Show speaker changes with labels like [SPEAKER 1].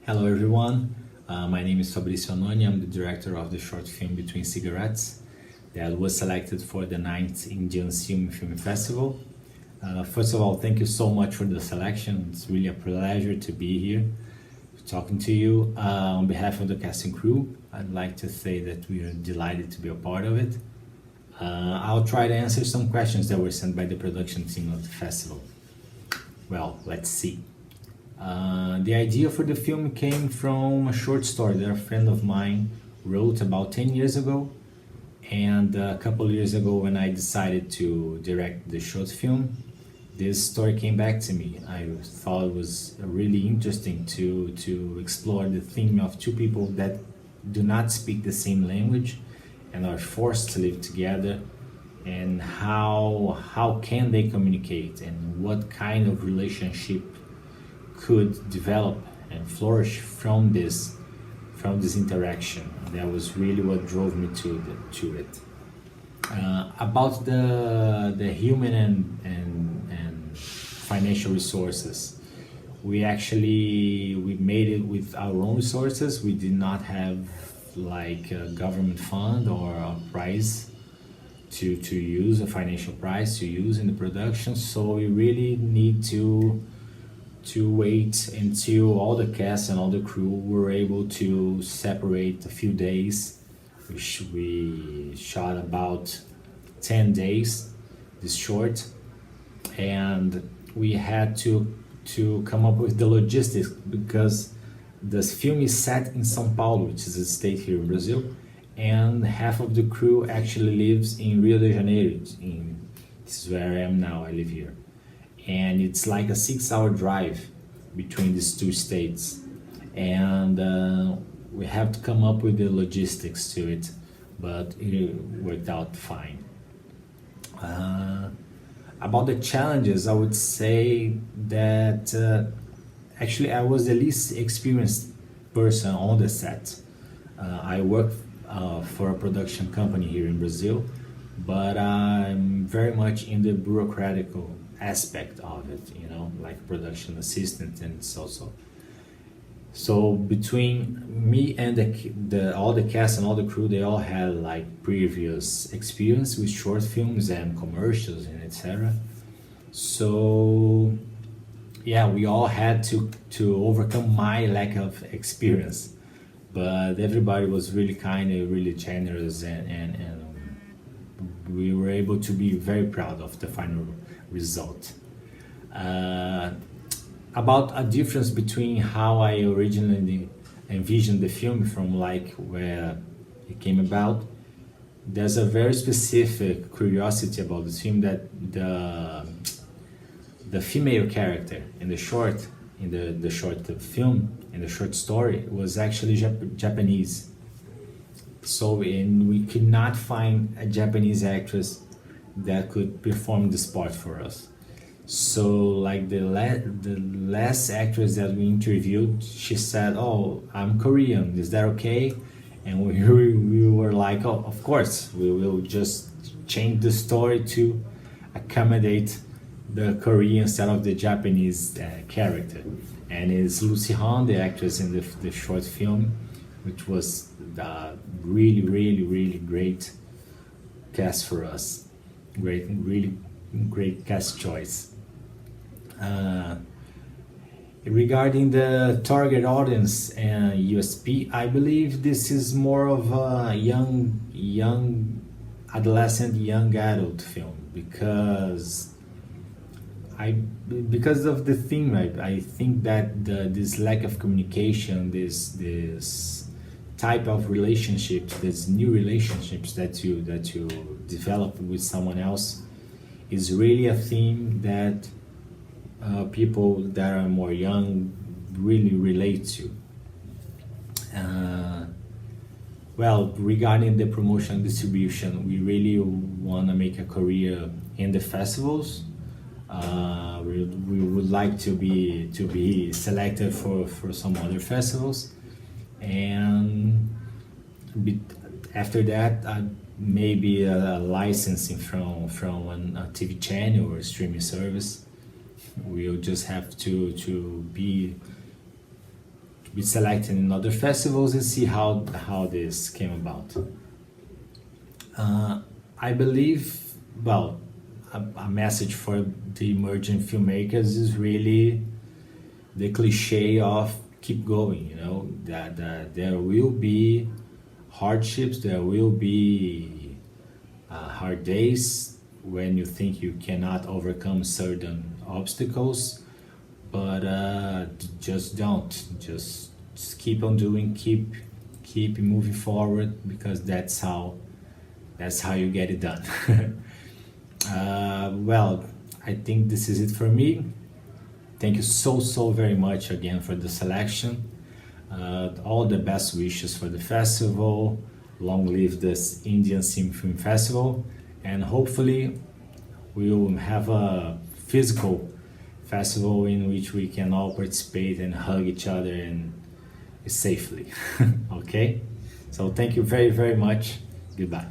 [SPEAKER 1] Hello everyone, my name is Fabricio Anoni. I'm the director of the short film Entre Cigarros that was selected for the 9th Indian Film Festival. First of all, thank you so much for the selection. It's really a pleasure to be here talking to you. On behalf of the cast and crew, I'd like to say that we are delighted to be a part of it. I'll try to answer some questions that were sent by the production team of the festival. Well, let's see. The idea for the film came from a short story that a friend of mine wrote about 10 years ago. And a couple years ago when I decided to direct the short film, this story came back to me. I thought it was really interesting to explore the theme of two people that do not speak the same language and are forced to live together, and how can they communicate and what kind of relationship could develop and flourish from this interaction. That was really what drove me to it. About the human and financial resources, we made it with our own resources. We did not have like a government fund or a prize to use, a financial prize to use in the production. So we really need to wait until all the cast and all the crew were able to separate a few days. We shot about 10 days, this short, and we had to come up with the logistics because this film is set in São Paulo, which is a state here in Brazil, and half of the crew actually lives in Rio de Janeiro. This is where I am now, I live here. And it's like a 6-hour drive between these two states, and we have to come up with the logistics to it, but it worked out fine. About the challenges, I would say that actually I was the least experienced person on the set. I work for a production company here in Brazil, but I'm very much in the bureaucratic aspect of it, like production assistant and so between me and all the cast and all the crew, they all had like previous experience with short films and commercials and etc. So yeah, we all had to overcome my lack of experience, but everybody was really kind and really generous, and we were able to be very proud of the final result. About a difference between how I originally envisioned the film from like where it came about, there's a very specific curiosity about this film that the female character in the short film, in the short story, was actually Japanese. So we could not find a Japanese actress that could perform this part for us. So like the last actress that we interviewed, she said, "Oh, I'm Korean, is that okay?" And we were like, "Oh, of course, we will just change the story to accommodate the Korean instead of the Japanese character." And it's Lucy Han, the actress in the short film, which was the really great cast for us. Really great cast choice. Regarding the target audience and USP, I believe this is more of a young adolescent, young adult film because of the theme. I think that this lack of communication, this type of relationships, these new relationships that you develop with someone else, is really a theme that people that are more young really relate to. Well, regarding the promotion and distribution, we really want to make a career in the festivals. We would like to be selected for some other festivals, and after that maybe a licensing from a TV channel or a streaming service. We'll just have to be selected in other festivals and see how this came about. I believe, well, a message for the emerging filmmakers is really the cliche of keep going, you know, that there will be hardships, there will be hard days when you think you cannot overcome certain obstacles, but just don't, just keep on doing, keep moving forward, because that's how you get it done. Well, I think this is it for me. Thank you so very much again for the selection. All the best wishes for the festival. Long live this Indian Film Festival, and hopefully we will have a physical festival in which we can all participate and hug each other and safely. Okay, so thank you very much. Goodbye.